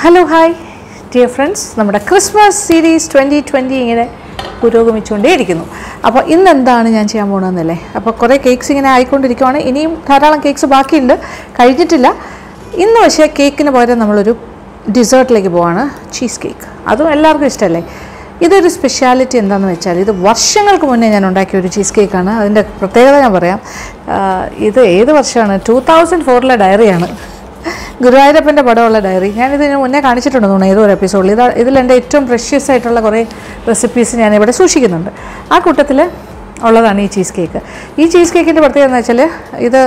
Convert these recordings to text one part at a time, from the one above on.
Hello, hi, dear friends. നമ്മുടെ Christmas series 2020 ഇങ്ങനെ പുരോഗമിച്ചുകൊണ്ടേയിരിക്കുന്നു. അപ്പോൾ ഇന്ന് എന്താണ് ഞാൻ ചെയ്യാൻ പോകുന്നതെന്നല്ലേ? അപ്പോൾ കുറേ കേക്ക്സ് ഇങ്ങനെ ആയിക്കൊണ്ടിരിക്കുകയാണ്. ഇനിയും ധാരാളം കേക്ക്സ് ബാക്കിയുണ്ട്, കഴിഞ്ഞിട്ടില്ല. ഇന്ന് പക്ഷേ കേക്കിന് പകരം നമ്മളൊരു ഡിസേർട്ടിലേക്ക് പോവാണ്, ചീസ് കേക്ക്. അതും എല്ലാവർക്കും ഇഷ്ടമല്ലേ? ഇതൊരു സ്പെഷ്യാലിറ്റി എന്താണെന്ന് വെച്ചാൽ ഇത് വർഷങ്ങൾക്ക് മുന്നേ ഞാൻ ഉണ്ടാക്കിയ ഒരു ചീസ് കേക്കാണ്. അതിൻ്റെ പ്രത്യേകത ഞാൻ പറയാം. ഇത് ഏത് വർഷമാണ്? 2004 ഡയറിയാണ്, ഗുരുവായൂരപ്പൻ്റെ പടമുള്ള ഡയറി. ഞാനിതിന് മുന്നേ കാണിച്ചിട്ടുണ്ട് തോന്നുന്നു ഏതോ ഒരു എപ്പിസോഡിൽ. ഇതിലെൻ്റെ ഏറ്റവും പ്രഷ്യസ് ആയിട്ടുള്ള കുറേ റെസിപ്പീസ് ഞാനിവിടെ സൂക്ഷിക്കുന്നുണ്ട്. ആ കൂട്ടത്തിൽ ഉള്ളതാണ് ഈ ചീസ് കേക്ക്. ഈ ചീസ് കേക്കിൻ്റെ പ്രത്യേകത എന്ന് വെച്ചാൽ ഇത്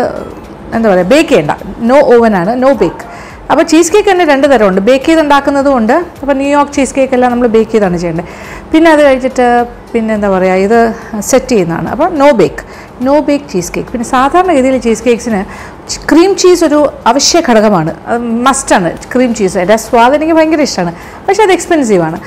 എന്താ പറയുക, ബേക്ക് ചെയ്യേണ്ട, നോ ഓവനാണ്, നോ ബേക്ക്. അപ്പോൾ ചീസ് കേക്ക് തന്നെ രണ്ട് തരമുണ്ട്, ബേക്ക് ചെയ്ത് ഉണ്ടാക്കുന്നതും ഉണ്ട്. അപ്പോൾ ന്യൂയോർക്ക് ചീസ് കേക്കെല്ലാം നമ്മൾ ബേക്ക് ചെയ്താണ് ചെയ്യേണ്ടത്. പിന്നെ അത് കഴിച്ചിട്ട് പിന്നെ എന്താ പറയുക, ഇത് സെറ്റ് ചെയ്യുന്നതാണ്. അപ്പോൾ നോ ബേക്ക് ചീസ് കേക്ക്. പിന്നെ സാധാരണഗതിയിൽ ചീസ് കേക്ക്സിന് ക്രീം ചീസ് ഒരു അവശ്യ ഘടകമാണ്, അത് മസ്റ്റാണ്. ക്രീം ചീസ് എൻ്റെ സ്വാദ് എനിക്ക് ഭയങ്കര ഇഷ്ടമാണ്, പക്ഷേ അത് എക്സ്പെൻസീവാണ്.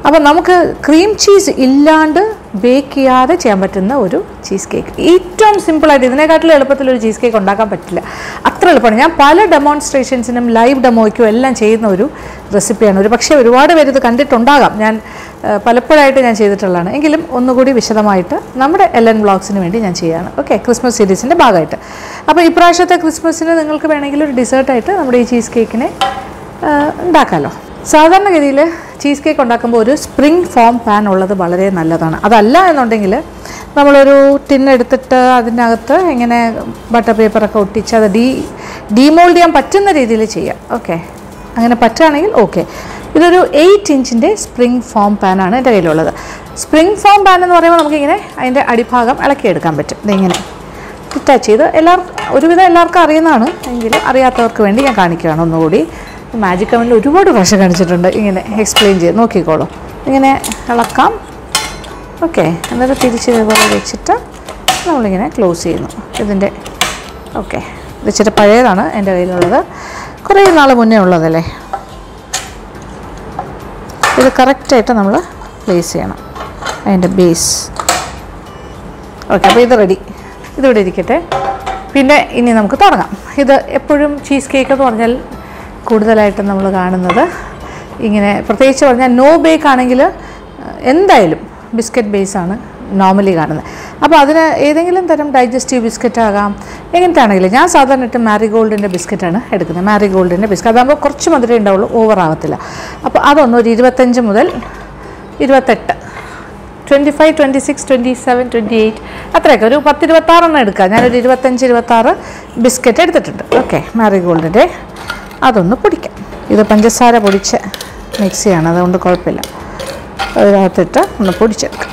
അപ്പോൾ നമുക്ക് ക്രീം ചീസ് ഇല്ലാണ്ട് ബേക്ക് ചെയ്യാതെ ചെയ്യാൻ പറ്റുന്ന ഒരു ചീസ് കേക്ക്, ഏറ്റവും സിമ്പിളായിട്ട്, ഇതിനെക്കാട്ടിലും എളുപ്പത്തിൽ ഒരു ചീസ് കേക്ക് ഉണ്ടാക്കാൻ പറ്റില്ല, അത്ര എളുപ്പമാണ്. ഞാൻ പല ഡെമോൺസ്ട്രേഷൻസിനും ലൈവ് ഡെമോയ്ക്കും എല്ലാം ചെയ്യുന്ന ഒരു റെസിപ്പിയാണ്. ഒരു പക്ഷേ ഒരുപാട് പേര് ഇത് കണ്ടിട്ടുണ്ടാകാം, ഞാൻ പലപ്പോഴായിട്ട് ഞാൻ ചെയ്തിട്ടുള്ളതാണ്. എങ്കിലും ഒന്നുകൂടി വിശദമായിട്ട് നമ്മുടെ LN വ്ളോഗ്സിന് വേണ്ടി ഞാൻ ചെയ്യുകയാണ്. ഓക്കെ, ക്രിസ്മസ് സീരീസിൻ്റെ ഭാഗമായിട്ട്. അപ്പോൾ ഇപ്രാവശ്യത്തെ ക്രിസ്മസിന് നിങ്ങൾക്ക് വേണമെങ്കിൽ ഒരു ഡിസേർട്ടായിട്ട് നമ്മുടെ ഈ ചീസ് കേക്കിനെ ഉണ്ടാക്കാമല്ലോ. സാധാരണഗതിയിൽ ചീസ് കേക്ക് ഉണ്ടാക്കുമ്പോൾ ഒരു സ്പ്രിംഗ് ഫോം പാൻ ഉള്ളത് വളരെ നല്ലതാണ്. അതല്ല എന്നുണ്ടെങ്കിൽ നമ്മളൊരു ടിന്നെടുത്തിട്ട് അതിനകത്ത് ഇങ്ങനെ ബട്ടർ പേപ്പറൊക്കെ ഒട്ടിച്ച് അത് ഡീമോൾഡ് ചെയ്യാൻ പറ്റുന്ന രീതിയിൽ ചെയ്യാം. ഓക്കെ, അങ്ങനെ പറ്റുകയാണെങ്കിൽ ഓക്കെ. ഇതൊരു 8 ഇഞ്ചിൻ്റെ സ്പ്രിംഗ് ഫോം പാനാണ് എൻ്റെ കയ്യിലുള്ളത്. സ്പ്രിംഗ് ഫോം പാൻ എന്ന് പറയുമ്പോൾ നമുക്കിങ്ങനെ അതിൻ്റെ അടിഭാഗം ഇളക്കിയെടുക്കാൻ പറ്റും. ഇതിങ്ങനെ ഡിറ്റാച്ച് ചെയ്ത് ഒരുവിധം എല്ലാവർക്കും അറിയുന്നതാണ്, എങ്കിലും അറിയാത്തവർക്ക് വേണ്ടി ഞാൻ കാണിക്കുകയാണ് ഒന്നുകൂടി. മാജിക് കവനിൽ ഒരുപാട് പ്രാവശ്യം കാണിച്ചിട്ടുണ്ട്, ഇങ്ങനെ എക്സ്പ്ലെയിൻ ചെയ്ത് നോക്കിക്കോളൂ. ഇങ്ങനെ ഇളക്കാം. ഓക്കെ, എന്നിട്ട് തിരിച്ച് ഇതേപോലെ വെച്ചിട്ട് നമ്മളിങ്ങനെ ക്ലോസ് ചെയ്യുന്നു ഇതിൻ്റെ. ഓക്കെ, ഇത് ഇച്ചിരി പഴയതാണ് എൻ്റെ കയ്യിലുള്ളത്, കുറേ നാൾ മുന്നേ ഉള്ളതല്ലേ. ഇത് കറക്റ്റായിട്ട് നമ്മൾ പ്ലേസ് ചെയ്യണം, അതിൻ്റെ ബേസ്. ഓക്കെ, അപ്പോൾ ഇത് റെഡി, ഇതിവിടെ ഇരിക്കട്ടെ. പിന്നെ ഇനി നമുക്ക് തുടങ്ങാം. ഇത് എപ്പോഴും ചീസ് കേക്ക് എന്ന് പറഞ്ഞാൽ കൂടുതലായിട്ടും നമ്മൾ കാണുന്നത് ഇങ്ങനെ, പ്രത്യേകിച്ച് പറഞ്ഞാൽ നോ ബേക്ക് ആണെങ്കിൽ എന്തായാലും ബിസ്ക്കറ്റ് ബേസാണ് നോർമലി കാണുന്നത്. അപ്പോൾ അതിന് ഏതെങ്കിലും തരം ഡൈജസ്റ്റീവ് ബിസ്ക്കറ്റ് ആകാം, എങ്ങനത്തെ ആണെങ്കിലും. ഞാൻ സാധാരണ മാരിഗോൾഡിൻ്റെ ബിസ്ക്കറ്റാണ് എടുക്കുന്നത്. മാരിഗോൾഡിൻ്റെ ബിസ്ക്കറ്റ് അതാകുമ്പോൾ കുറച്ച് മധുരം ഉണ്ടാവുള്ളൂ, ഓവറാകത്തില്ല. അപ്പോൾ അതൊന്ന് ഒരു 25 മുതൽ 28, 25, 26, 27, 28 അത്രയൊക്കെ ഒരു 10-26 എടുക്കുക. ഞാനൊരു 25-26 ബിസ്ക്കറ്റ് എടുത്തിട്ടുണ്ട്. ഓക്കെ, മാരിഗോൾഡിൻ്റെ അതൊന്ന് പൊടിക്കാം. ഇത് പഞ്ചസാര പൊടിച്ച് മിക്സിയാണ്, അതുകൊണ്ട് കുഴപ്പമില്ല. അതിനകത്തിട്ട് ഒന്ന് പൊടിച്ചെടുക്കാം.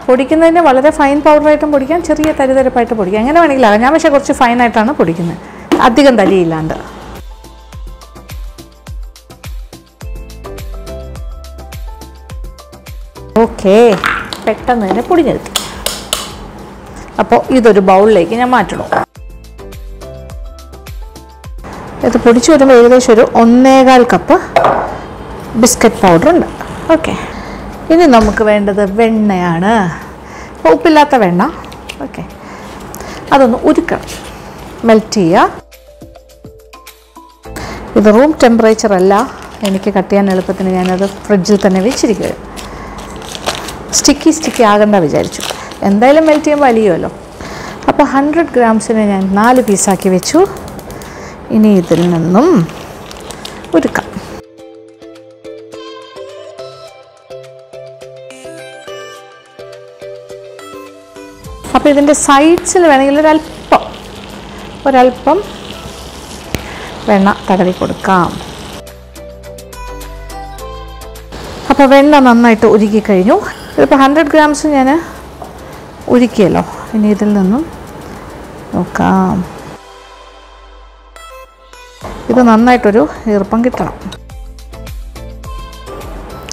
പൊടിക്കുന്നതിന് വളരെ ഫൈൻ പൗഡറായിട്ടും പൊടിക്കാം, ചെറിയ തരിതരപ്പായിട്ട് പൊടിക്കാം, എങ്ങനെ വേണമെങ്കിലും ആകാം. ഞാൻ പക്ഷേ കുറച്ച് ഫൈനായിട്ടാണ് പൊടിക്കുന്നത്, അധികം തരിയില്ലാണ്ട്. ഓക്കെ, പെട്ടെന്ന് തന്നെ പൊടിഞ്ഞെടുത്തു. അപ്പോൾ ഇതൊരു ബൗളിലേക്ക് ഞാൻ മാറ്റണം. ഇത് പൊടിച്ച് വരുമ്പോൾ ഏകദേശം ഒരു 1.25 കപ്പ് ബിസ്ക്കറ്റ് പൗഡറുണ്ട്. ഓക്കെ, ഇനി നമുക്ക് വേണ്ടത് വെണ്ണയാണ്, ഉപ്പില്ലാത്ത വെണ്ണ. ഓക്കെ, അതൊന്ന് ഉരുക്കണം, മെൽറ്റ് ചെയ്യുക. ഇത് റൂം ടെമ്പറേച്ചർ അല്ല, എനിക്ക് കട്ട് ചെയ്യാൻ എളുപ്പത്തിന് ഞാനത് ഫ്രിഡ്ജിൽ തന്നെ വെച്ചിരിക്കുക. സ്റ്റിക്കി ആകണ്ട വിചാരിച്ചു, എന്തായാലും മെൽറ്റ് ചെയ്യുമ്പോൾ അലിയുമല്ലോ. അപ്പോൾ 100 ഗ്രാംസിനെ ഞാൻ 4 പീസാക്കി വെച്ചു. ഇനി ഇതിൽ നിന്നും ഉരുക്കാം. അപ്പോൾ ഇതിൻ്റെ സൈഡ്സിൽ വേണമെങ്കിൽ ഒരല്പം വെണ്ണ തടവി കൊടുക്കാം. അപ്പോൾ വെണ്ണ നന്നായിട്ട് ഉരുക്കി കഴിഞ്ഞു. ഇതിപ്പോൾ 100 ഗ്രാംസ് ഞാൻ ഉരുക്കിയല്ലോ. ഇനി ഇതിൽ നിന്നും നോക്കാം, ഇത് നന്നായിട്ടൊരു ഈർപ്പം കിട്ടണം.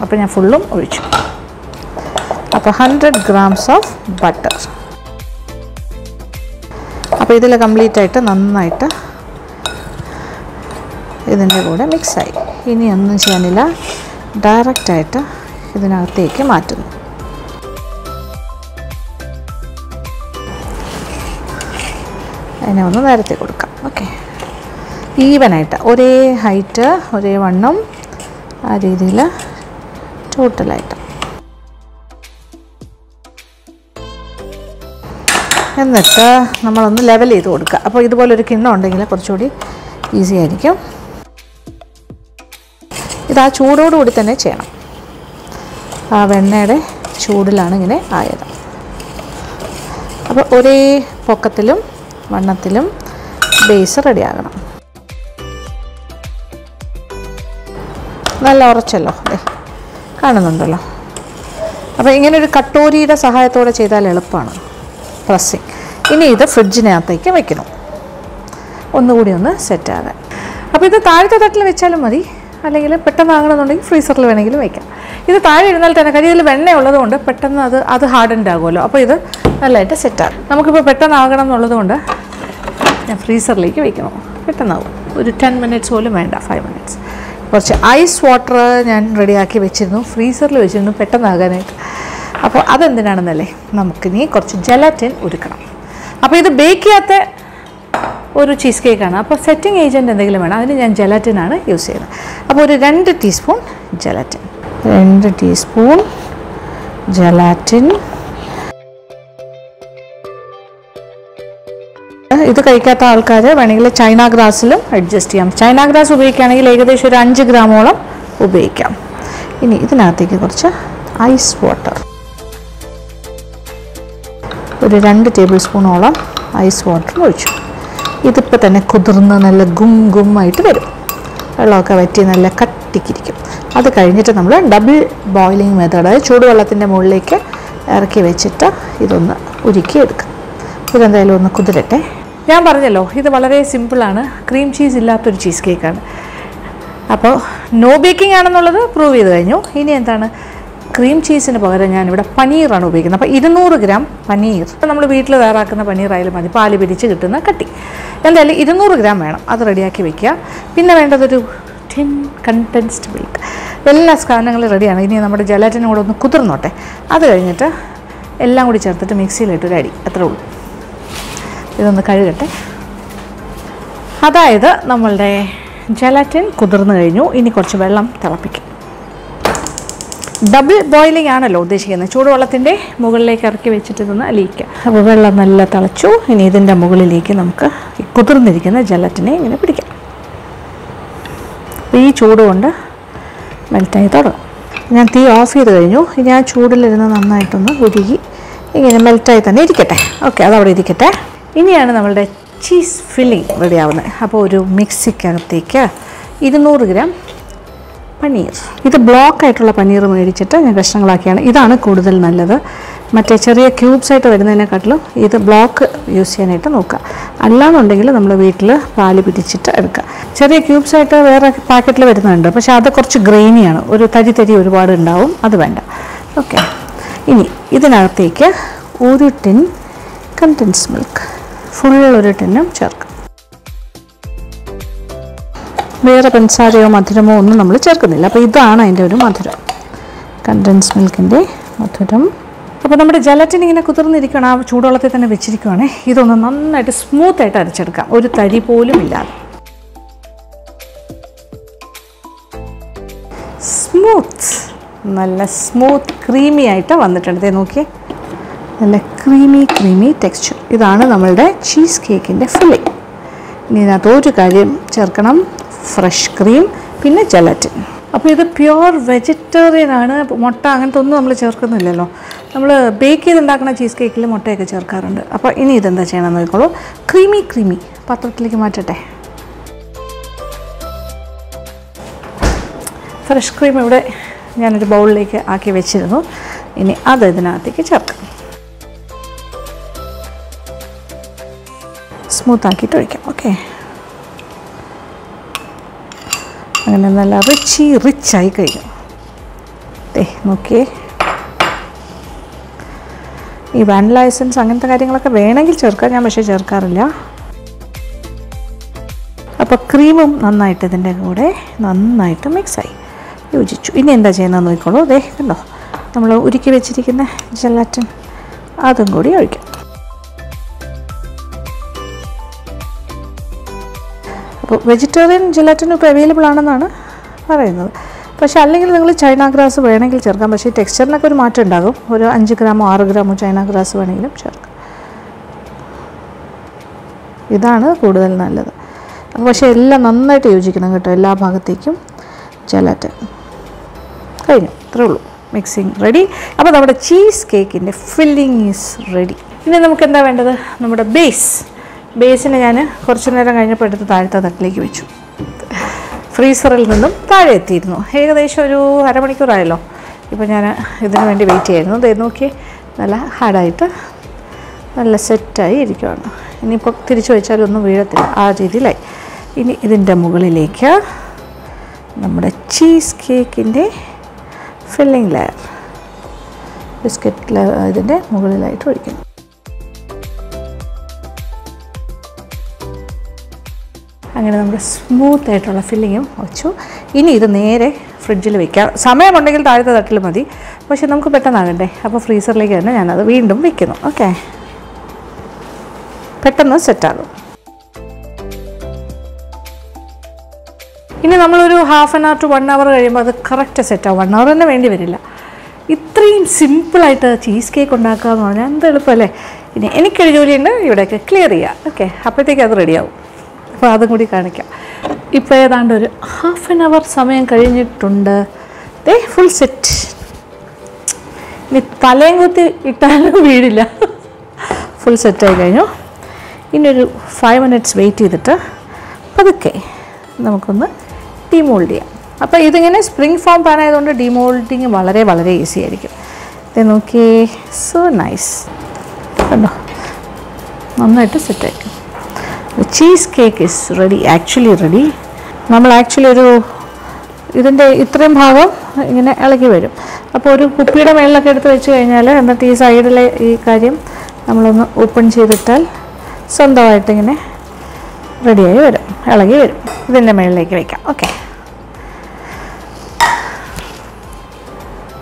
അപ്പോൾ ഞാൻ ഫുള്ളും ഒഴിച്ചു. അപ്പോൾ 100 ഗ്രാംസ് ഓഫ് ബട്ടർ. അപ്പോൾ ഇതിൽ കംപ്ലീറ്റ് ആയിട്ട് നന്നായിട്ട് ഇതിൻ്റെ കൂടെ മിക്സായി. ഇനി ഒന്നും ചെയ്യാനില്ല, ഡയറക്റ്റായിട്ട് ഇതിനകത്തേക്ക് മാറ്റുന്നു. അതിനെ ഒന്ന് നേരത്തെ കൊടുക്കാം. ഓക്കെ, ഈവനായിട്ട് ഒരേ ഹൈറ്റ് ഒരേ വണ്ണം ആ രീതിയിൽ ടോട്ടലായിട്ട്. എന്നിട്ട് നമ്മളൊന്ന് ലെവൽ ചെയ്ത് കൊടുക്കുക. അപ്പോൾ ഇതുപോലൊരു കിണ്ണം ഉണ്ടെങ്കിൽ കുറച്ചുകൂടി ഈസി ആയിരിക്കും. ഇത് ആ ചൂടോടുകൂടി തന്നെ ചെയ്യണം. ആ വെണ്ണയുടെ ചൂടിലാണ് ഇങ്ങനെ ആയത്. അപ്പോൾ ഒരേ പൊക്കത്തിലും വണ്ണത്തിലും ബേസ് റെഡിയാകണം. നല്ല ഉറച്ചല്ലോ, അതെ കാണുന്നുണ്ടല്ലോ. അപ്പോൾ ഇങ്ങനൊരു കട്ടോരിയുടെ സഹായത്തോടെ ചെയ്താൽ എളുപ്പമാണ് പ്രസ്സിങ്. ഇനി ഇത് ഫ്രിഡ്ജിനകത്തേക്ക് വെക്കണം ഒന്നുകൂടി ഒന്ന് സെറ്റാകാൻ. അപ്പോൾ ഇത് താഴത്തെ തട്ടിൽ വെച്ചാലും മതി, അല്ലെങ്കിൽ പെട്ടെന്നാകണമെന്നുണ്ടെങ്കിൽ ഫ്രീസറിൽ വേണമെങ്കിലും വയ്ക്കാം. ഇത് താഴെ ഇരുന്നാൽ തന്നെ കാര്യം ഇതിൽ വെണ്ണ ഉള്ളതുകൊണ്ട് പെട്ടെന്ന് അത് ഹാർഡൻഡ് ആകുമല്ലോ. അപ്പോൾ ഇത് നല്ലതായിട്ട് സെറ്റാകും. നമുക്കിപ്പോൾ പെട്ടെന്നാകണം എന്നുള്ളതുകൊണ്ട് ഞാൻ ഫ്രീസറിലേക്ക് വയ്ക്കണം. പെട്ടെന്നാകും, ഒരു 10 മിനിറ്റ്സ് പോലും വേണ്ട, 5 മിനിറ്റ്സ്. കുറച്ച് ഐസ് വാട്ടർ ഞാൻ റെഡിയാക്കി വെച്ചിരുന്നു, ഫ്രീസറിൽ വെച്ചിരുന്നു പെട്ടെന്നാകാനായിട്ട്. അപ്പോൾ അതെന്തിനാണെന്നല്ലേ, നമുക്കിനി കുറച്ച് ജെലാറ്റിൻ ഉരുക്കണം. അപ്പോൾ ഇത് ബേക്ക് ചെയ്യാത്ത ഒരു ചീസ് കേക്കാണ്. അപ്പോൾ സെറ്റിംഗ് ഏജൻറ്റ് എന്തെങ്കിലും വേണം, അതിന് ഞാൻ ജെലാറ്റിനാണ് യൂസ് ചെയ്യുന്നത്. അപ്പോൾ ഒരു 2 ടീസ്പൂൺ ജെലാറ്റിൻ, 2 ടീസ്പൂൺ ജെലാറ്റിൻ. ഇത് കഴിക്കാത്ത ആൾക്കാർ വേണമെങ്കിൽ ചൈന ഗ്രാസിലും അഡ്ജസ്റ്റ് ചെയ്യാം. ചൈന ഗ്രാസ് ഉപയോഗിക്കുകയാണെങ്കിൽ ഏകദേശം ഒരു 5 ഗ്രാമോളം ഉപയോഗിക്കാം. ഇനി ഇതിനകത്തേക്ക് കുറച്ച് ഐസ് വാട്ടർ, ഒരു 2 ടേബിൾ സ്പൂണോളം ഐസ് വാട്ടർ ഒഴിച്ചു. ഇതിപ്പോൾ തന്നെ കുതിർന്ന് നല്ല ഗുമ്മായിട്ട് വരും, വെള്ളമൊക്കെ വറ്റി നല്ല കട്ടിക്കിരിക്കും. അത് കഴിഞ്ഞിട്ട് നമ്മൾ ഡബിൾ ബോയിലിംഗ് മെത്തേഡ്, അതായത് ചൂടുവെള്ളത്തിൻ്റെ മുകളിലേക്ക് ഇറക്കി വെച്ചിട്ട് ഇതൊന്ന് ഉരുക്കിയെടുക്കാം. ഇതെന്തായാലും ഒന്ന് കുതിരട്ടെ. ഞാൻ പറഞ്ഞല്ലോ ഇത് വളരെ സിമ്പിളാണ്, ക്രീം ചീസ് ഇല്ലാത്തൊരു ചീസ് കേക്കാണ്. അപ്പോൾ നോ ബേക്കിംഗ് ആണെന്നുള്ളത് പ്രൂവ് ചെയ്ത് കഴിഞ്ഞു. ഇനി എന്താണ്, ക്രീം ചീസിന് പകരം ഞാനിവിടെ പനീറാണ് ഉപയോഗിക്കുന്നത്. അപ്പോൾ 200 ഗ്രാം പനീർ, നമ്മൾ വീട്ടിൽ തയ്യാറാക്കുന്ന പനീറായാലും മതി, പാല് പിരിച്ച് കിട്ടുന്ന കട്ടി. എന്തായാലും 200 ഗ്രാം വേണം, അത് റെഡിയാക്കി വെക്കുക. പിന്നെ വേണ്ടതൊരു 10 കണ്ടൻസ്ഡ് മിൽക്ക്. എല്ലാ സാധനങ്ങളും റെഡിയാണ്. ഇനി നമ്മുടെ ജെലാറ്റിനും കൂടെ ഒന്ന് കുതിർന്നോട്ടെ. അത് കഴിഞ്ഞിട്ട് എല്ലാം കൂടി ചേർത്തിട്ട് മിക്സിയിലിട്ടൊരു അടി, അത്രേ ഉള്ളൂ. ഇതൊന്ന് കഴുകട്ടെ. അതായത് നമ്മളുടെ ജെലാറ്റിൻ കുതിർന്ന് കഴിഞ്ഞു. ഇനി കുറച്ച് വെള്ളം തിളപ്പിക്കും. ഡബിൾ ബോയിലിംഗ് ആണല്ലോ ഉദ്ദേശിക്കുന്നത്, ചൂടുവെള്ളത്തിൻ്റെ മുകളിലേക്ക് ഇറക്കി വെച്ചിട്ട് ഇതൊന്ന് അലിയിക്കുക. അപ്പോൾ വെള്ളം നല്ല തിളച്ചു. ഇനി ഇതിൻ്റെ മുകളിലേക്ക് നമുക്ക് ഈ കുതിർന്നിരിക്കുന്ന ജെലാറ്റിനെ ഇങ്ങനെ പിടിക്കാം. അപ്പോൾ ഈ ചൂട് കൊണ്ട് മെൽറ്റായി തുടങ്ങും. ഞാൻ തീ ഓഫ് ചെയ്ത് കഴിഞ്ഞു. ഇനി ആ ചൂടിലിരുന്ന് നന്നായിട്ടൊന്ന് ഉരുകി ഇങ്ങനെ മെൽറ്റായി തന്നെ ഇരിക്കട്ടെ. ഓക്കെ, അതവിടെ ഇരിക്കട്ടെ. ഇനിയാണ് നമ്മളുടെ ചീസ് ഫില്ലിംഗ് റെഡിയാവുന്നത്. അപ്പോൾ ഒരു മിക്സിക്കകത്തേക്ക് 200 ഗ്രാം പനീർ, ഇത് ബ്ലോക്കായിട്ടുള്ള പനീർ മേടിച്ചിട്ട് ഞാൻ കഷ്ണങ്ങളാക്കിയാണ്. ഇതാണ് കൂടുതൽ നല്ലത്. മറ്റേ ചെറിയ ക്യൂബ്സായിട്ട് വരുന്നതിനെക്കാട്ടിലും ഇത് ബ്ലോക്ക് യൂസ് ചെയ്യാനായിട്ട് നോക്കുക. അല്ലാന്നുണ്ടെങ്കിൽ നമ്മൾ വീട്ടിൽ പാല് പിരിച്ചിട്ട് എടുക്കുക. ചെറിയ ക്യൂബ്സായിട്ട് വേറെ പാക്കറ്റിൽ വരുന്നുണ്ട്, പക്ഷേ അത് കുറച്ച് ഗ്രെയിനിയാണ്, ഒരു തരി ഒരുപാട് ഉണ്ടാവും, അത് വേണ്ട. ഓക്കെ, ഇനി ഇതിനകത്തേക്ക് ഒരു ടിൻ കണ്ടൻസ് മിൽക്ക്, ഫുൾ ഒരു ടിന്നും ചേർക്കാം. വേറെ പഞ്ചസാരയോ മധുരമോ ഒന്നും നമ്മൾ ചേർക്കുന്നില്ല. അപ്പോൾ ഇതാണ് അതിൻ്റെ ഒരു മധുരം, കണ്ടൻസ് മിൽക്കിൻ്റെ മധുരം. അപ്പോൾ നമ്മുടെ ജെലാറ്റിൻ ഇങ്ങനെ കുതിർന്നിരിക്കണം, ആ ചൂടുവെള്ളത്തിൽ തന്നെ വെച്ചിരിക്കുകയാണേ. ഇതൊന്ന് നന്നായിട്ട് സ്മൂത്തായിട്ട് അരച്ചെടുക്കാം, ഒരു തരി പോലും ഇല്ലാതെ. നല്ല സ്മൂത്ത് ക്രീമി ആയിട്ട് വന്നിട്ടുണ്ട്. നോക്കിയേ, നല്ല ക്രീമി ടെക്സ്ചർ. ഇതാണ് നമ്മളുടെ ചീസ് കേക്കിൻ്റെ ഫില്ലിംഗ്. ഇനി ഇതിനകത്ത് ഒരു കാര്യം ചേർക്കണം, ഫ്രഷ് ക്രീം, പിന്നെ ജെലാറ്റിൻ. അപ്പോൾ ഇത് പ്യുവർ വെജിറ്റേറിയൻ ആണ്. മുട്ട അങ്ങനത്തെ ഒന്നും നമ്മൾ ചേർക്കുന്നില്ലല്ലോ. നമ്മൾ ബേക്ക് ചെയ്തുണ്ടാക്കുന്ന ചീസ് കേക്കിൽ മുട്ടയൊക്കെ ചേർക്കാറുണ്ട്. അപ്പോൾ ഇനി ഇതെന്താ ചെയ്യണമെന്ന് നോക്കിക്കോളൂ. ക്രീമി പാത്രത്തിലേക്ക് മാറ്റട്ടെ. ഫ്രഷ് ക്രീം ഇവിടെ ഞാനൊരു ബൗളിലേക്ക് ആക്കി വെച്ചിരുന്നു. ഇനി അത് ഇതിനകത്തേക്ക് ചേർക്കാം. സ്മൂത്താക്കിയിട്ട് ഒഴിക്കാം. ഓക്കെ, അങ്ങനെ നല്ല റിച്ചായി കഴിഞ്ഞു. നോക്കിയേ, ഈ വാനില എസൻസ് അങ്ങനത്തെ കാര്യങ്ങളൊക്കെ വേണമെങ്കിൽ ചേർക്കാം, ഞാൻ പക്ഷേ ചേർക്കാറില്ല. അപ്പോൾ ക്രീമും നന്നായിട്ട് ഇതിൻ്റെ കൂടെ നന്നായിട്ട് മിക്സായി യോജിച്ചു. ഇനി എന്താ ചെയ്യുന്നതെന്ന് നോക്കിക്കോളൂ. കണ്ടോ, നമ്മൾ ഉരുക്കി വെച്ചിരിക്കുന്ന ജെലാറ്റിൻ അതും കൂടി ഒഴിക്കാം. അപ്പോൾ അപ്പോൾ വെജിറ്റേറിയൻ ജെലാറ്റിൻ ഇപ്പോൾ അവൈലബിൾ ആണെന്നാണ് പറയുന്നത്. പക്ഷേ അല്ലെങ്കിൽ നിങ്ങൾ ചൈന ഗ്രാസ് വേണമെങ്കിൽ ചേർക്കാം. പക്ഷേ ടെക്സ്ചറിനൊക്കെ ഒരു മാറ്റം ഉണ്ടാകും. ഒരു 5 ഗ്രാമോ 6 ഗ്രാമോ ചൈന ഗ്രാസ് വേണമെങ്കിലും ചേർക്കാം. ഇതാണ് കൂടുതൽ നല്ലത്. പക്ഷേ എല്ലാം നന്നായിട്ട് യോജിക്കണം കേട്ടോ, എല്ലാ ഭാഗത്തേക്കും ജെലാറ്റിൻ. കഴിഞ്ഞു, ഇത്രേ ഉള്ളൂ. Mixing ready. അപ്പോൾ നമ്മുടെ ചീസ് കേക്കിൻ്റെ ഫില്ലിങ് ഈസ് റെഡി. ഇനി നമുക്ക് എന്താ വേണ്ടത്? നമ്മുടെ ബേസിനെ ഞാൻ കുറച്ച് നേരം കഴിഞ്ഞപ്പോൾ എടുത്ത് താഴത്തെ തട്ടിലേക്ക് വെച്ചു. ഫ്രീസറിൽ നിന്നും താഴെ എത്തിയിരുന്നു. ഏകദേശം ഒരു അരമണിക്കൂറായല്ലോ. ഇപ്പോൾ ഞാൻ ഇതിന് വേണ്ടി വെയിറ്റ് ചെയ്യായിരുന്നു. ഇത് നോക്കി, നല്ല ഹാർഡായിട്ട് നല്ല സെറ്റായി ഇരിക്കുകയാണ്. ഇനിയിപ്പോൾ തിരിച്ചു വെച്ചാലൊന്നും വീഴത്തില്ല, ആ രീതിയിലായി. ഇനി ഇതിൻ്റെ മുകളിലേക്ക് നമ്മുടെ ചീസ് കേക്കിൻ്റെ ഫില്ലിംഗ് ലെയർ ബിസ്ക്കറ്റ് ഇതിൻ്റെ മുകളിലായിട്ട് ഒഴിക്കുന്നു. അങ്ങനെ നമ്മുടെ സ്മൂത്ത് ആയിട്ടുള്ള ഫില്ലിങ്ങും വെച്ചു. ഇനി ഇത് നേരെ ഫ്രിഡ്ജിൽ വെക്കാം. സമയമുണ്ടെങ്കിൽ താഴത്തെ തട്ടിൽ മതി, പക്ഷെ നമുക്ക് പെട്ടെന്നാകണ്ടേ. അപ്പോൾ ഫ്രീസറിലേക്ക് തന്നെ ഞാനത് വീണ്ടും വെക്കുന്നു. ഓക്കെ, പെട്ടെന്ന് സെറ്റാകും. ഇനി നമ്മളൊരു ഹാഫ് ആൻ അവർ ടു 1 അവർ കഴിയുമ്പോൾ അത് കറക്റ്റ് സെറ്റാകും. 1 അവർ തന്നെ വേണ്ടി വരില്ല. ഇത്രയും സിമ്പിളായിട്ട് ചീസ് കേക്ക് ഉണ്ടാക്കുക എന്ന് പറഞ്ഞാൽ എന്ത് എളുപ്പമല്ലേ. ഇനി എനിക്കൊരു ജോലിയുണ്ട്, ഇവിടെയൊക്കെ ക്ലിയർ ചെയ്യാം. ഓക്കെ, അപ്പോഴത്തേക്ക് അത് റെഡിയാവും. അപ്പോൾ അതും കൂടി കാണിക്കാം. ഇപ്പോൾ ഏതാണ്ട് ഒരു ഹാഫ് ആൻ അവർ സമയം കഴിഞ്ഞിട്ടുണ്ട്. Full set. ഇനി തലയും കുത്തി ഇട്ടാലും വീടില്ല. ഫുൾ സെറ്റായി കഴിഞ്ഞു. ഇനി ഒരു 5 മിനിറ്റ്സ് വെയിറ്റ് ചെയ്തിട്ട് പതുക്കെ നമുക്കൊന്ന് ഡിമോൾഡ് ചെയ്യാം. അപ്പോൾ ഇതിങ്ങനെ സ്പ്രിംഗ് ഫോം പാൻ ആയതുകൊണ്ട് ഡിമോൾഡിങ് വളരെ വളരെ ഈസി ആയിരിക്കും. ഇത് നോക്കിയേ, സോ നൈസ്. കണ്ടോ, നന്നായിട്ട് സെറ്റായിരിക്കും. Cheese cake is ready, actually ready. നമ്മൾ ആക്ച്വലി ഇതിൻ്റെ ഇത്രയും ഭാഗം ഇങ്ങനെ ഇളകി വരും. അപ്പോൾ ഒരു കുപ്പിയുടെ മേളിലൊക്കെ എടുത്ത് വെച്ച് കഴിഞ്ഞാൽ, എന്നിട്ട് ഈ സൈഡിലെ ഈ കാര്യം നമ്മളൊന്ന് ഓപ്പൺ ചെയ്തിട്ടാൽ സ്വന്തമായിട്ടിങ്ങനെ റെഡിയായി വരും, ഇളകി വരും. ഇതിൻ്റെ മേളിലേക്ക് വയ്ക്കാം. ഓക്കെ,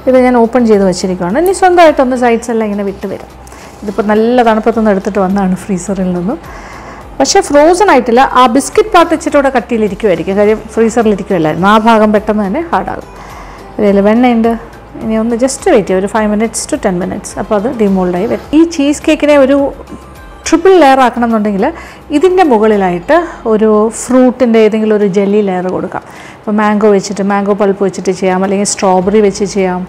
ഇത് ഞാൻ ഓപ്പൺ ചെയ്ത് വെച്ചിരിക്കുകയാണ്. ഇനി സ്വന്തമായിട്ടൊന്ന് സൈഡ്സ് എല്ലാം ഇങ്ങനെ വിട്ട് വരും. ഇതിപ്പോൾ നല്ല തണുപ്പത്തൊന്നും എടുത്തിട്ട് വന്നതാണ് ഫ്രീസറിൽ നിന്നും. പക്ഷേ ഫ്രോസൺ ആയിട്ടില്ല. ആ ബിസ്ക്കറ്റ് പാർട്ട് ഇച്ചിട്ടൂടെ കട്ടിയിലിരിക്കുമായിരിക്കും, കാര്യം ഫ്രീസറിലിരിക്കുമല്ലായിരുന്നു. ആ ഭാഗം പെട്ടെന്ന് തന്നെ ഹാർഡാകും. ഇതിൽ വെണ്ണയുണ്ട്. ഇനി ഒന്ന് ജസ്റ്റ് വെയിറ്റ് ചെയ്യും, ഒരു 5 മിനിറ്റ്സ് ടു 10 മിനിറ്റ്സ്. അപ്പോൾ അത് ഡിമോൾഡായി വരും. ഈ ചീസ് കേക്കിനെ ഒരു ട്രിപ്പിൾ ലെയർ ആക്കണം എന്നുണ്ടെങ്കിൽ ഇതിൻ്റെ മുകളിലായിട്ട് ഒരു ഫ്രൂട്ടിൻ്റെ ഏതെങ്കിലും ഒരു ജെല്ലി ലെയർ കൊടുക്കാം. ഇപ്പോൾ മാംഗോ വെച്ചിട്ട്, മാംഗോ പൾപ്പ് വെച്ചിട്ട് ചെയ്യാം, അല്ലെങ്കിൽ സ്ട്രോബെറി വെച്ച് ചെയ്യാം.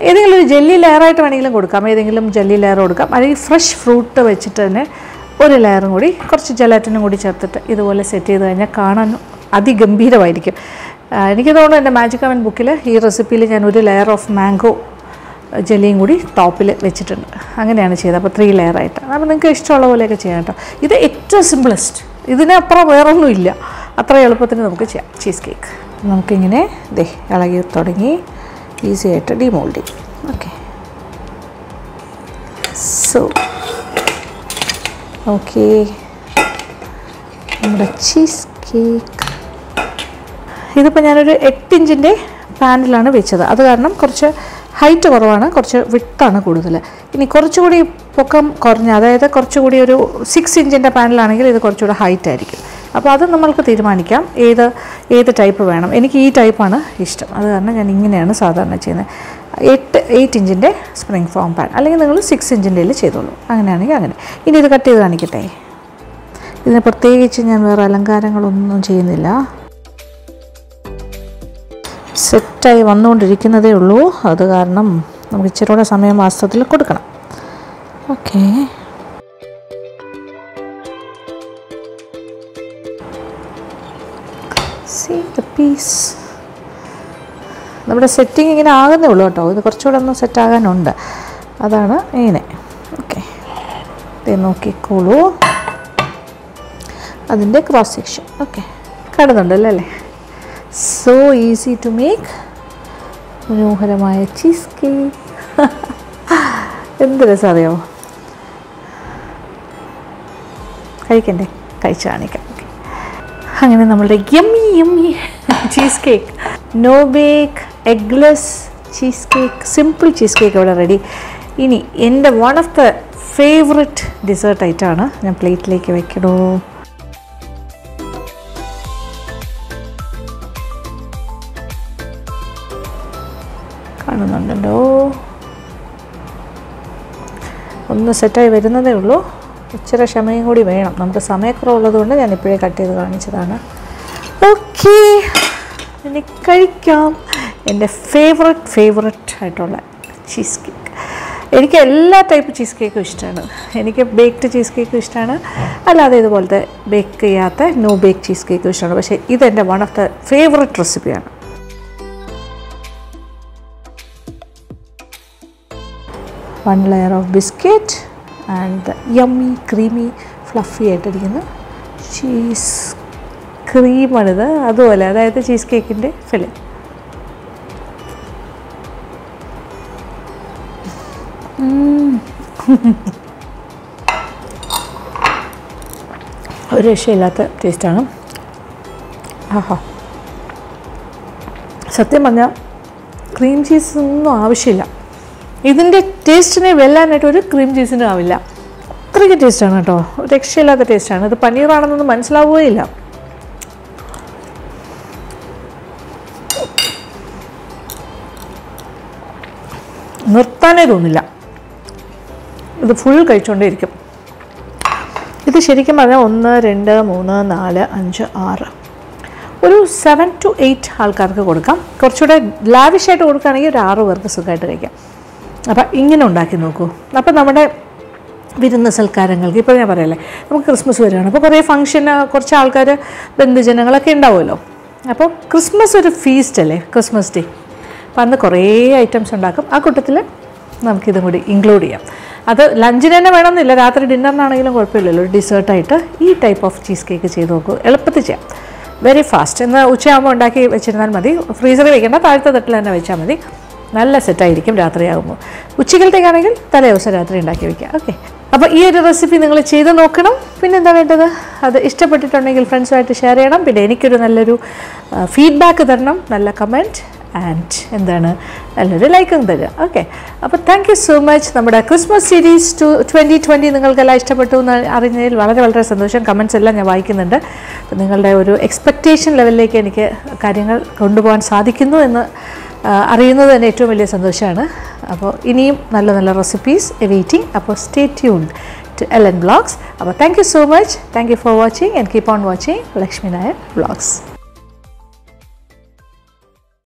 ഏതെങ്കിലും ഒരു ജെല്ലി ലെയറായിട്ട് വേണമെങ്കിലും കൊടുക്കാം. ഏതെങ്കിലും ജെല്ലി ലെയർ കൊടുക്കാം. അല്ലെങ്കിൽ ഫ്രഷ് ഫ്രൂട്ട് വെച്ചിട്ട് തന്നെ ഒരു ലെയറും കൂടി, കുറച്ച് ജെലാറ്റിനും കൂടി ചേർത്തിട്ട് ഇതുപോലെ സെറ്റ് ചെയ്ത് കഴിഞ്ഞാൽ കാണാൻ അതിഗംഭീരമായിരിക്കും. എനിക്ക് തോന്നുന്നു എൻ്റെ മാജിക് അവൻ ബുക്കിൽ ഈ റെസിപ്പിയിൽ ഞാൻ ഒരു ലെയർ ഓഫ് മാംഗോ ജെല്ലിയും കൂടി ടോപ്പിൽ വെച്ചിട്ടുണ്ട്. അങ്ങനെയാണ് ചെയ്തത്. അപ്പോൾ 3 ലെയറായിട്ട്. അപ്പോൾ നിങ്ങൾക്ക് ഇഷ്ടമുള്ള പോലെയൊക്കെ ചെയ്യാം കേട്ടോ. ഇത് ഏറ്റവും സിമ്പിളസ്റ്റ്. ഇതിനപ്പുറം വേറൊന്നും ഇല്ല. അത്ര എളുപ്പത്തിന് നമുക്ക് ചെയ്യാം ചീസ് കേക്ക്. നമുക്കിങ്ങനെ ഇളകി തുടങ്ങി ഈസി ആയിട്ട് ഡിമോൾഡ് ചെയ്യും. ഓക്കെ, സോ ഓക്കെ, നമ്മുടെ ചീസ് കേക്ക് ഇതിപ്പോൾ ഞാനൊരു 8 ഇഞ്ചിൻ്റെ പാനിലാണ് വെച്ചത്. അത് കാരണം കുറച്ച് ഹൈറ്റ് കുറവാണ്, കുറച്ച് വിട്ടാണ് കൂടുതൽ. ഇനി കുറച്ചുകൂടി പൊക്കം കുറഞ്ഞ, അതായത് കുറച്ചുകൂടി ഒരു 6 ഇഞ്ചിൻ്റെ പാനിലാണെങ്കിൽ ഇത് കുറച്ചുകൂടി ഹൈറ്റ് ആയിരിക്കും. അപ്പോൾ അത് നമ്മൾക്ക് തീരുമാനിക്കാം ഏത് ടൈപ്പ് വേണം. എനിക്ക് ഈ ടൈപ്പാണ് ഇഷ്ടം. അത് കാരണം ഞാൻ ഇങ്ങനെയാണ് സാധാരണ ചെയ്യുന്നത്. 8 ഇഞ്ചിൻ്റെ സ്പ്രിംഗ് ഫോം പാൻ, അല്ലെങ്കിൽ നിങ്ങൾ 6 ഇഞ്ചിൻ്റെ ചെയ്തോളൂ. അങ്ങനെയാണെങ്കിൽ അങ്ങനെ. ഇനി ഇത് കട്ട് ചെയ്ത് കാണിക്കട്ടെ. ഇതിന് പ്രത്യേകിച്ച് ഞാൻ വേറെ അലങ്കാരങ്ങളൊന്നും ചെയ്യുന്നില്ല. സെറ്റായി വന്നുകൊണ്ടിരിക്കുന്നതേ ഉള്ളൂ. അത് കാരണം നമുക്ക് ഇച്ചിരി കൂടെ സമയം വാസ്തവത്തിൽ കൊടുക്കണം. Okay, see the piece. നമ്മുടെ സെറ്റിങ് ഇങ്ങനെ ആകുന്നേ ഉള്ളൂ കേട്ടോ. ഇത് കുറച്ചുകൂടെ ഒന്ന് സെറ്റാകാനുണ്ട്. അതാണ് ഇങ്ങനെ. ഓക്കെ, ഇത് നോക്കിക്കോളൂ അതിൻ്റെ ക്രോസ് സെക്ഷൻ. ഓക്കെ, കാണുന്നുണ്ടല്ലോ അല്ലേ? So easy to make. മനോഹരമായ ചീസ് കേക്ക്. എന്ത് രസം അറിയാമോ? കഴിക്കണ്ടേ? കഴിച്ച് കാണിക്കാം. അങ്ങനെ നമ്മളുടെ yummy cheesecake, no bake eggless cheesecake, simple cheesecake ഇവിടെ റെഡി. ഇനി എൻ്റെ one of the favourite dessert ഐറ്റമാണ്. ഞാൻ പ്ലേറ്റിലേക്ക് വെക്കണോ? കാണുന്നുണ്ടല്ലോ. ഒന്ന് സെറ്റായി വരുന്നതേ ഉള്ളൂ. ഇച്ചിരി ക്ഷമയും കൂടി വേണം. നമുക്ക് സമയക്കുറവുള്ളതുകൊണ്ട് ഞാൻ ഇപ്പോഴേ കട്ട് ചെയ്ത് കാണിച്ചതാണ്. ഓക്കെ, ഇനി കഴിക്കാം. എൻ്റെ ഫേവററ്റ് ആയിട്ടുള്ള ചീസ് കേക്ക്. എനിക്ക് എല്ലാ ടൈപ്പ് ചീസ് കേക്കും ഇഷ്ടമാണ്. എനിക്ക് ബേക്ക്ഡ് ചീസ് കേക്കും ഇഷ്ടമാണ്, അല്ലാതെ ഇതുപോലത്തെ ബേക്ക് ചെയ്യാത്ത നോ ബേക്ക് ചീസ് കേക്കും ഇഷ്ടമാണ്. പക്ഷേ ഇതെൻ്റെ വൺ ഓഫ് ദ ഫേവററ്റ് റെസിപ്പിയാണ്. One layer of biscuit and yummy creamy fluffy ആയിട്ടിരിക്കുന്ന ചീസ് ക്രീമാണിത്. അതുപോലെ അതായത് ചീസ് കേക്കിൻ്റെ ഫില്ലിംഗ്. ഒരു രക്ഷയില്ലാത്ത ടേസ്റ്റാണ്. ആഹാ, സത്യം പറഞ്ഞാൽ ക്രീം ചീസൊന്നും ആവശ്യമില്ല. ഇതിൻ്റെ ടേസ്റ്റിനെ വെല്ലാനായിട്ട് ഒരു ക്രീം ചീസിനും ആവില്ല. അത്രയ്ക്ക് ടേസ്റ്റാണ് കേട്ടോ, ഒരു രക്ഷയില്ലാത്ത ടേസ്റ്റാണ്. ഇത് പനീറാണെന്നൊന്നും മനസ്സിലാവുകയില്ല. നിർത്താനേ തോന്നില്ല. ഇത് ഫുൾ കഴിച്ചുകൊണ്ടേയിരിക്കും. ഇത് ശരിക്കും പറഞ്ഞാൽ 1, 2, 3, 4, 5, 6 ഒരു 7 to 8 ആൾക്കാർക്ക് കൊടുക്കാം. കുറച്ചുകൂടെ ലാവിഷായിട്ട് കൊടുക്കുകയാണെങ്കിൽ ഒരു 6 പേർക്ക് സുഖമായിട്ട് കഴിക്കാം. അപ്പം ഇങ്ങനെ ഉണ്ടാക്കി നോക്കൂ. അപ്പം നമ്മുടെ വിരുന്ന് സൽക്കാരങ്ങൾക്ക് ഇപ്പോൾ ഞാൻ പറയല്ലേ, നമുക്ക് ക്രിസ്മസ് വരികയാണ്. അപ്പോൾ കുറേ ഫംഗ്ഷന് കുറച്ച് ആൾക്കാർ ബന്ധുജനങ്ങളൊക്കെ ഉണ്ടാവുമല്ലോ. അപ്പോൾ ക്രിസ്മസ് ഒരു ഫീസ്റ്റ് അല്ലേ, ക്രിസ്മസ് ഡേ. അപ്പം അന്ന് കുറേ ഐറ്റംസ് ഉണ്ടാക്കും. ആ കൂട്ടത്തിൽ നമുക്കിതും കൂടി ഇൻക്ലൂഡ് ചെയ്യാം. അത് ലഞ്ചിന് തന്നെ വേണമെന്നില്ല, രാത്രി ഡിന്നറിനാണെങ്കിലും കുഴപ്പമില്ലല്ലോ. ഒരു ഡിസേർട്ടായിട്ട് ഈ ടൈപ്പ് ഓഫ് ചീസ് കേക്ക് ചെയ്ത് നോക്കൂ. എളുപ്പത്തിൽ ചെയ്യാം, വെരി ഫാസ്റ്റ്. എന്നാൽ ഉച്ചയാകുമ്പോൾ ഉണ്ടാക്കി വെച്ചിരുന്നാൽ മതി. ഫ്രീസറിൽ വയ്ക്കേണ്ട, താഴത്തെ തട്ടിൽ തന്നെ വെച്ചാൽ മതി. നല്ല സെറ്റായിരിക്കും രാത്രിയാകുമ്പോൾ. ഉച്ചക്കലത്തേക്കാണെങ്കിൽ തലേ ദിവസം രാത്രി ഉണ്ടാക്കി വയ്ക്കുക. ഓക്കെ, അപ്പോൾ ഈ ഒരു റെസിപ്പി നിങ്ങൾ ചെയ്ത് നോക്കണം. പിന്നെ എന്താ വേണ്ടത്, അത് ഇഷ്ടപ്പെട്ടിട്ടുണ്ടെങ്കിൽ ഫ്രണ്ട്സുമായിട്ട് ഷെയർ ചെയ്യണം. പിന്നെ എനിക്കൊരു നല്ലൊരു ഫീഡ്ബാക്ക് തരണം, നല്ല കമൻറ്റ് ആൻഡ് എന്താണ് നല്ലൊരു ലൈക്കും തരിക. ഓക്കെ, അപ്പോൾ താങ്ക് യു സോ മച്ച്. നമ്മുടെ ക്രിസ്മസ് സീരീസ് 2020 നിങ്ങൾക്കെല്ലാം ഇഷ്ടപ്പെട്ടു എന്ന് അറിഞ്ഞതിൽ വളരെ വളരെ സന്തോഷം. കമൻറ്റ്സ് എല്ലാം ഞാൻ വായിക്കുന്നുണ്ട്. അപ്പോൾ നിങ്ങളുടെ ഒരു എക്സ്പെക്റ്റേഷൻ ലെവലിലേക്ക് എനിക്ക് കാര്യങ്ങൾ കൊണ്ടുപോകാൻ സാധിക്കുന്നു എന്ന് അറിയുന്നത് തന്നെ ഏറ്റവും വലിയ സന്തോഷമാണ്. അപ്പോൾ ഇനിയും നല്ല നല്ല റെസിപ്പീസ് വെയിറ്റിംഗ്. അപ്പോൾ stay tuned to LN Vlogs. അപ്പോൾ thank you so much. Thank you for watching and keep on watching Lakshmi Nair vlogs.